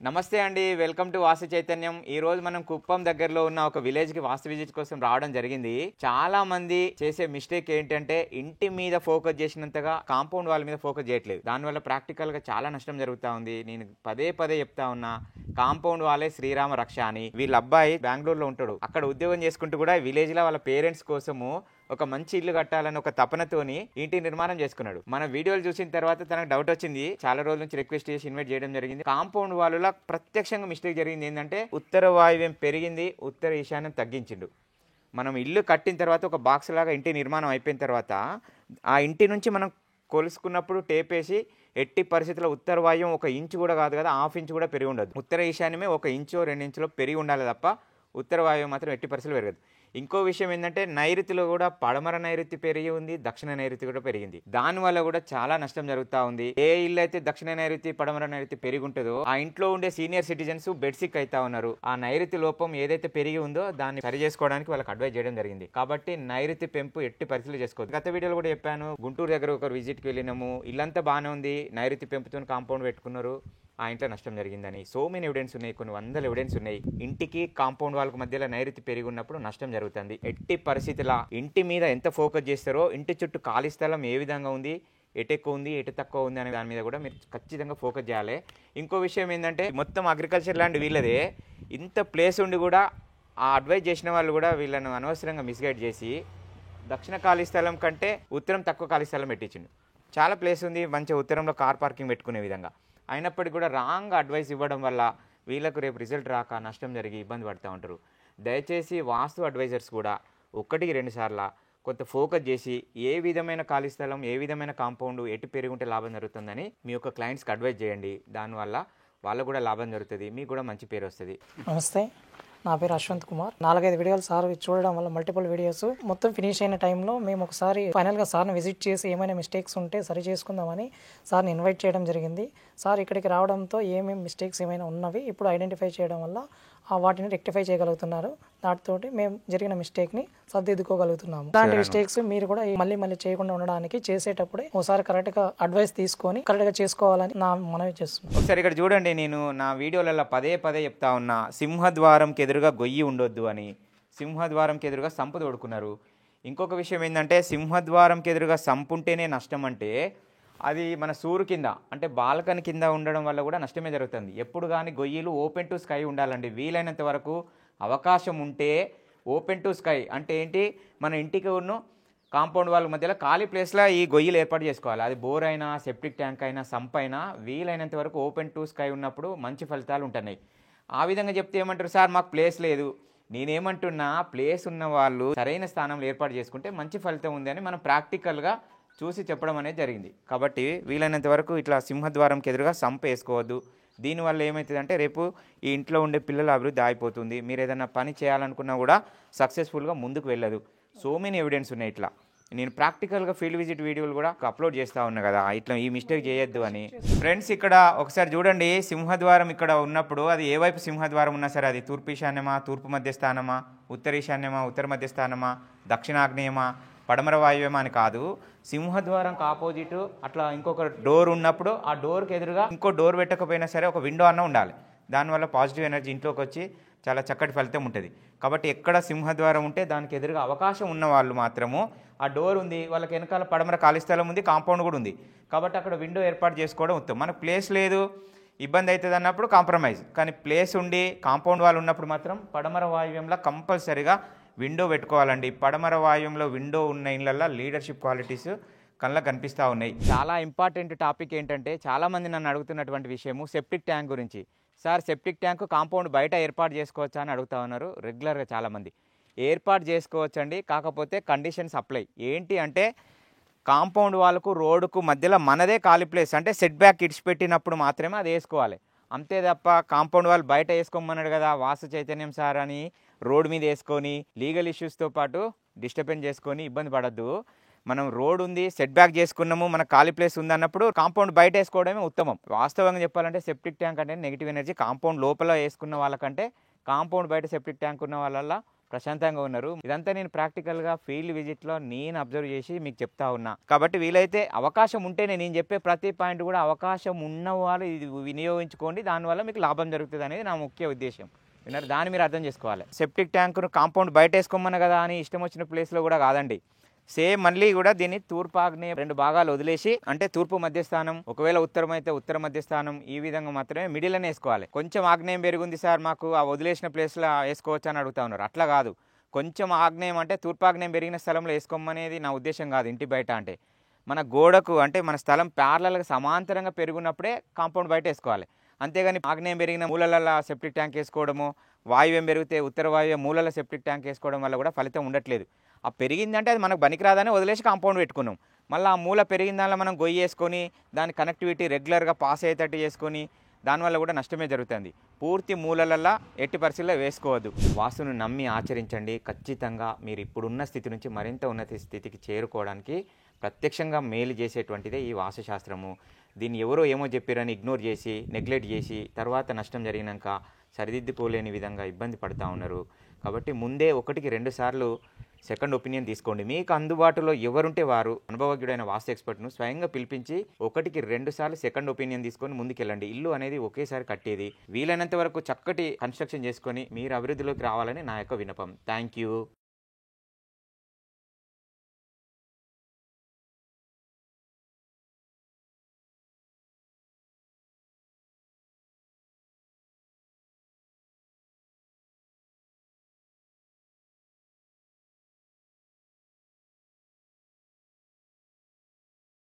నమస్తే అండి, welcome to వాస్తు చైతన్యం. ఈ రోజు మనం కుప్పం దగ్గరలో ఉన్న ఒక విలేజ్ కి వాస్తు విజిట్ కోసం రావడం జరిగింది. చాలా మంది చేసే మిస్టేక్ ఏంటంటే ఇంటి మీద ఫోకస్ చేసినంతగా కాంపౌండ్ వాల్ మీద ఫోకస్ చేయట్లేదు. దానివల్ల ప్రాక్టికల్ గా చాలా నష్టం జరుగుతా ఉంది. నేను పదే పదే చెప్తా ఉన్నా, కాంపౌండ్ వాలే శ్రీరామ రక్ష అని. వీళ్ళ అబ్బాయి బెంగళూరులో ఉంటాడు. అక్కడ ఉద్యోగం చేసుకుంటూ కూడా విలేజ్ లో వాళ్ళ పేరెంట్స్ కోసము ఒక మంచి ఇల్లు కట్టాలని ఒక తపనతోని ఇంటి నిర్మాణం చేసుకున్నాడు. మన వీడియోలు చూసిన తర్వాత తనకు డౌట్ వచ్చింది. చాలా రోజుల నుంచి రిక్వెస్ట్ చేసి ఇన్వైట్ చేయడం జరిగింది. కాంపౌండ్ వాళ్ళ ప్రత్యక్షంగా మిస్టేక్ జరిగింది ఏంటంటే ఉత్తర వాయువ్యం పెరిగింది, ఉత్తర ఈశాన్యం తగ్గించిండు. మనం ఇల్లు కట్టిన తర్వాత ఒక బాక్స్ లాగా ఇంటి నిర్మాణం అయిపోయిన తర్వాత ఆ ఇంటి నుంచి మనం కొలుసుకున్నప్పుడు టేప్ వేసి ఎట్టి పరిస్థితుల్లో ఉత్తర వాయువ్యం 1 ఇంచు కూడా కాదు కదా, 1/2 ఇంచు కూడా పెరిగి ఉండదు. ఉత్తర ఈశాన్యమే 1 ఇంచో 2 ఇంచులో పెరిగి ఉండాలి తప్ప ఉత్తర వాయువ్యం మాత్రం ఎట్టి పరిస్థితులు పెరగదు. ఇంకో విషయం ఏంటంటే నైరుతిలో కూడా పడమర నైరుతి పెరిగి ఉంది, దక్షిణ నైరుతి కూడా పెరిగింది. దానివల్ల కూడా చాలా నష్టం జరుగుతూ ఉంది. ఏ ఇల్లు అయితే దక్షిణ నైరుతి పడమర నైరుతి పెరిగి ఉంటుందో ఆ ఇంట్లో ఉండే సీనియర్ సిటిజన్స్ బెడ్ సిక్ అవుతా ఉన్నారు. ఆ నైరుతి లోపం ఏదైతే పెరిగి ఉందో దాన్ని సరి చేసుకోవడానికి వాళ్ళకి అడ్వైజ్ చేయడం జరిగింది. కాబట్టి నైరుతి పెంపు ఎట్టి పరిస్థితులు చేసుకోవద్దు. గత వీడియోలో కూడా చెప్పాను, గుంటూరు దగ్గర ఒకరు విజిట్కి వెళ్ళినాము. ఇల్లంతా బాగానే ఉంది, నైరుతి పెంపుతో కాంపౌండ్ పెట్టుకున్నారు, ఆ ఇంట్లో నష్టం జరిగిందని. సో మెనీ ఎవిడెన్స్ ఉన్నాయి, కొన్ని వందల ఎవిడెన్స్ ఉన్నాయి. ఇంటికి కాంపౌండ్ వాళ్ళకి మధ్యలో నైరుతి పెరిగి ఉన్నప్పుడు నష్టం జరుగుతుంది. ఎట్టి పరిస్థితుల ఇంటి మీద ఎంత ఫోకస్ చేస్తారో, ఇంటి చుట్టూ ఖాళీ స్థలం ఏ విధంగా ఉంది, ఎటు ఎక్కువ ఉంది ఎటు తక్కువ ఉంది అనే దాని మీద కూడా మీరు ఖచ్చితంగా ఫోకస్ చేయాలి. ఇంకో విషయం ఏంటంటే మొత్తం అగ్రికల్చర్ ల్యాండ్ వీళ్ళదే. ఇంత ప్లేస్ ఉండి కూడా ఆ అడ్వైజ్ చేసిన వాళ్ళు కూడా వీళ్ళను అనవసరంగా మిస్గైడ్ చేసి దక్షిణ ఖాళీ స్థలం కంటే ఉత్తరం తక్కువ ఖాళీ స్థలం పెట్టించిండు. చాలా ప్లేస్ ఉంది, మంచిగా ఉత్తరంలో కార్ పార్కింగ్ పెట్టుకునే విధంగా. అయినప్పటికీ కూడా రాంగ్ అడ్వైస్ ఇవ్వడం వల్ల వీళ్ళకు రేపు రిజల్ట్ రాక నష్టం జరిగి ఇబ్బంది పడుతూ ఉంటారు. దయచేసి వాస్తు అడ్వైజర్స్ కూడా 1-2 సార్లు కొంత ఫోకస్ చేసి ఏ విధమైన ఖాళీ స్థలం, ఏ విధమైన కాంపౌండ్ ఎటు పెరుగుంటే లాభం జరుగుతుందని మీ యొక్క క్లయింట్స్కి అడ్వైజ్ చేయండి. దానివల్ల వాళ్ళకు కూడా లాభం జరుగుతుంది, మీకు కూడా మంచి పేరు వస్తుంది. నమస్తే, నా పేరు అశ్వంత్ కుమార్. 4-5 వీడియోలు సార్ చూడడం వల్ల మల్టిపుల్ వీడియోస్ మొత్తం ఫినిష్ అయిన టైంలో మేము ఒకసారి ఫైనల్గా సార్ని విజిట్ చేసి ఏమైనా మిస్టేక్స్ ఉంటే సరి చేసుకుందామని సార్ని ఇన్వైట్ చేయడం జరిగింది. సార్ ఇక్కడికి రావడంతో ఏమేమి మిస్టేక్స్ ఏమైనా ఉన్నవి ఇప్పుడు ఐడెంటిఫై చేయడం వల్ల వాటిని రెక్టిఫై చేయగలుగుతున్నారు. దాటితోటి మేము జరిగిన మిస్టేక్ని సర్దిద్దుకోగలుగుతున్నాము. ఇలాంటి మిస్టేక్స్ మీరు కూడా మళ్ళీ చేయకుండా ఉండడానికి చేసేటప్పుడే ఒకసారి కరెక్ట్గా అడ్వైస్ తీసుకొని కరెక్ట్గా చేసుకోవాలని నా మనవి చేస్తున్నాను. ఒకసారి ఇక్కడ చూడండి, నేను నా వీడియోలలో పదే చెప్తా ఉన్నా, సింహద్వారంకి ఎదురుగా గొయ్యి ఉండొద్దు అని. సింహద్వారంకి ఎదురుగా సంపు తోడుకున్నారు. ఇంకొక విషయం ఏంటంటే సింహద్వారంకి ఎదురుగా సంపు ఉంటేనే నష్టం అంటే అది మన సూరు కింద అంటే బాల్కనీ కింద ఉండడం వల్ల కూడా నష్టమే జరుగుతుంది. ఎప్పుడు కానీ గొయ్యిలు ఓపెన్ టు స్కై ఉండాలండి. వీలైనంత వరకు అవకాశం ఉంటే ఓపెన్ టు స్కై అంటే ఏంటి, మన ఇంటికి ఉన్న కాంపౌండ్ వాళ్ళ మధ్యలో ఖాళీ ప్లేస్లో ఈ గొయ్యిలు ఏర్పాటు చేసుకోవాలి. అది బోర్ అయినా, సెప్టిక్ ట్యాంక్ అయినా, సంప్ అయినా వీలైనంత వరకు ఓపెన్ టు స్కై ఉన్నప్పుడు మంచి ఫలితాలు ఉంటున్నాయి. ఆ విధంగా చెప్తే ఏమంటారు, సార్ మాకు ప్లేస్ లేదు. నేనేమంటున్నా, ప్లేస్ ఉన్న వాళ్ళు సరైన స్థానంలో ఏర్పాటు చేసుకుంటే మంచి ఫలితం ఉంది అని మనం ప్రాక్టికల్గా చూసి చెప్పడం అనేది జరిగింది. కాబట్టి వీలైనంత వరకు ఇట్లా సింహద్వారంకి ఎదురుగా సంప వేసుకోవద్దు. దీనివల్ల ఏమవుతుందంటే రేపు ఈ ఇంట్లో ఉండే పిల్లల అభివృద్ధి ఆగిపోతుంది. మీరు ఏదైనా పని చేయాలనుకున్నా కూడా సక్సెస్ఫుల్గా ముందుకు వెళ్ళదు. సో మెనీ ఎవిడెన్స్ ఉన్నాయి. ఇట్లా నేను ప్రాక్టికల్గా ఫీల్డ్ విజిట్ వీడియోలు కూడా అప్లోడ్ చేస్తూ ఉన్నా కదా, ఇట్లా ఈ మిస్టేక్ చేయొద్దు అని. ఫ్రెండ్స్ ఇక్కడ ఒకసారి చూడండి, సింహద్వారం ఇక్కడ ఉన్నప్పుడు అది ఏ వైపు సింహద్వారం ఉన్నా సరే, అది తూర్పు ఈశాన్యమా, తూర్పు మధ్య స్థానమా, ఉత్తర ఈశాన్యమా, ఉత్తర మధ్య స్థానమా, దక్షిణాగ్నేయమా, పడమర వాయువ్యమా అని కాదు. సింహద్వారంకి ఆపోజిట్ అట్లా ఇంకొక డోర్ ఉన్నప్పుడు ఆ డోర్కి ఎదురుగా ఇంకో డోర్ పెట్టకపోయినా సరే ఒక విండో అన్న ఉండాలి. దానివల్ల పాజిటివ్ ఎనర్జీ ఇంట్లోకి వచ్చి చాలా చక్కటి ఫలితం ఉంటుంది. కాబట్టి ఎక్కడ సింహద్వారం ఉంటే దానికి ఎదురుగా అవకాశం ఉన్న వాళ్ళు మాత్రము ఆ డోర్ ఉంది, వాళ్ళకి వెనకాల పడమర ఖాళీ స్థలం ఉంది, కాంపౌండ్ కూడా ఉంది, కాబట్టి అక్కడ విండో ఏర్పాటు చేసుకోవడం ఉత్తమం. మనకు ప్లేస్ లేదు, ఇబ్బంది అవుతుంది అన్నప్పుడు కాంప్రమైజ్. కానీ ప్లేస్ ఉండి కాంపౌండ్ వాళ్ళు ఉన్నప్పుడు మాత్రం పడమర వాయువ్యంలో కంపల్సరీగా విండో పెట్టుకోవాలండి. పడమర వాయువ్యంలో విండో ఉన్న ఇళ్ళల్లో లీడర్షిప్ క్వాలిటీస్ కళ్ళకు కనిపిస్తూ ఉన్నాయి. చాలా ఇంపార్టెంట్ టాపిక్ ఏంటంటే చాలామంది నన్ను అడుగుతున్నటువంటి విషయము సెప్టిక్ ట్యాంక్ గురించి. సార్ సెప్టిక్ ట్యాంక్ కాంపౌండ్ బయట ఏర్పాటు చేసుకోవచ్చా అని అడుగుతా ఉన్నారు రెగ్యులర్గా చాలామంది. ఏర్పాటు చేసుకోవచ్చండి, కాకపోతే కండిషన్స్ అప్లై. ఏంటి అంటే కాంపౌండ్ వాళ్ళకు రోడ్డుకు మధ్యలో మనదే ఖాళీ ప్లేస్ అంటే సెట్ బ్యాక్ ఇడిచిపెట్టినప్పుడు మాత్రమే అది వేసుకోవాలి. అంతే తప్ప కాంపౌండ్ వాళ్ళు బయట వేసుకోమన్నాడు కదా వాస్తు చైతన్యం సార్ అని రోడ్ మీద వేసుకొని లీగల్ ఇష్యూస్తో పాటు డిస్టర్బెన్స్ చేసుకొని ఇబ్బంది పడద్దు. మనం రోడ్ ఉంది, సెట్ బ్యాక్ చేసుకున్నాము, మన ఖాళీ ప్లేస్ ఉంది అన్నప్పుడు కాంపౌండ్ బయట వేసుకోవడమే ఉత్తమం. వాస్తవంగా చెప్పాలంటే సెప్టిక్ ట్యాంక్ అంటే నెగిటివ్ ఎనర్జీ కాంపౌండ్ లోపల వేసుకున్న వాళ్ళకంటే కాంపౌండ్ బయట సెప్టిక్ ట్యాంక్ ఉన్న వాళ్ళ ప్రశాంతంగా ఉన్నారు. ఇదంతా నేను ప్రాక్టికల్గా ఫీల్డ్ విజిట్లో నేను అబ్జర్వ్ చేసి మీకు చెప్తా ఉన్నా. కాబట్టి వీలైతే అవకాశం ఉంటేనే నేను చెప్పే ప్రతి పాయింట్ కూడా అవకాశం ఉన్న వాళ్ళు ఇది వినియోగించుకోండి, దానివల్ల మీకు లాభం జరుగుతుంది అనేది నా ముఖ్య ఉద్దేశం. విన్నారు, దాన్ని మీరు అర్థం చేసుకోవాలి. సెప్టిక్ ట్యాంకును కాంపౌండ్ బయట వేసుకోమన్న కదా అని ఇష్టం వచ్చిన ప్లేస్లో కూడా కాదండి. సేమ్ మళ్ళీ కూడా దీన్ని తూర్పు ఆగ్నేయ 2 భాగాలు వదిలేసి, అంటే తూర్పు మధ్యస్థానం, ఒకవేళ ఉత్తరం అయితే ఉత్తర మధ్యస్థానం, ఈ విధంగా మాత్రమే మిడిల్లోనే వేసుకోవాలి. కొంచెం ఆగ్నేయం పెరుగుంది సార్ మాకు ఆ వదిలేసిన ప్లేస్లో వేసుకోవచ్చు అని అడుగుతా ఉన్నారు. అట్లా కాదు, కొంచెం ఆగ్నేయం అంటే తూర్పాగ్నేయం పెరిగిన స్థలంలో వేసుకోమనేది నా ఉద్దేశం కాదు. ఇంటి బయట అంటే మన గోడకు అంటే మన స్థలం ప్యారలల్గా సమాంతరంగా పెరుగున్నప్పుడే కాంపౌండ్ బయట వేసుకోవాలి. అంతేగాని ఆగ్నేయం పెరిగిన మూలల సెప్టిక్ ట్యాంక్ వేసుకోవడము, వాయువ్యం పెరిగితే ఉత్తర వాయువ్య మూలల సెప్టిక్ ట్యాంక్ వేసుకోవడం వల్ల కూడా ఫలితం ఉండట్లేదు. ఆ పెరిగిందంటే అది మనకు పనికిరాదని వదిలేసి కాంపౌండ్ పెట్టుకున్నాం. మళ్ళీ ఆ మూల పెరిగిన దానిలో మనం గొయ్యి వేసుకొని దాని కనెక్టివిటీ రెగ్యులర్గా పాస్ అయ్యేటట్టు చేసుకొని దానివల్ల కూడా నష్టమే జరుగుతుంది. పూర్తి మూలలల్లా ఎట్టి పరిస్థితుల్లో వేసుకోవద్దు. వాస్తును నమ్మి ఆచరించండి. ఖచ్చితంగా మీరు ఇప్పుడున్న స్థితి నుంచి మరింత ఉన్నత స్థితికి చేరుకోవడానికి ప్రత్యక్షంగా మేలు చేసేటువంటిదే ఈ వాస్తుశాస్త్రము. దీన్ని ఎవరో ఏమో చెప్పారని ఇగ్నోర్ చేసి నెగ్లెక్ట్ చేసి తర్వాత నష్టం జరిగినాక సరిదిద్దుకోలేని విధంగా ఇబ్బంది పడుతూ ఉన్నారు. కాబట్టి ముందే 1కి 2 సార్లు సెకండ్ ఒపీనియన్ తీసుకోండి. మీకు అందుబాటులో ఎవరుంటే వారు అనుభవజ్ఞుడైన వాస్తు ఎక్స్పర్ట్ను స్వయంగా పిలిపించి 1కి 2 సార్లు సెకండ్ ఒపీనియన్ తీసుకొని ముందుకెళ్ళండి. ఇల్లు అనేది ఒకేసారి కట్టేది. వీలైనంత వరకు చక్కటి కన్స్ట్రక్షన్ చేసుకొని మీరు అభివృద్ధిలోకి రావాలని నా యొక్క విన్నపం. Thank you.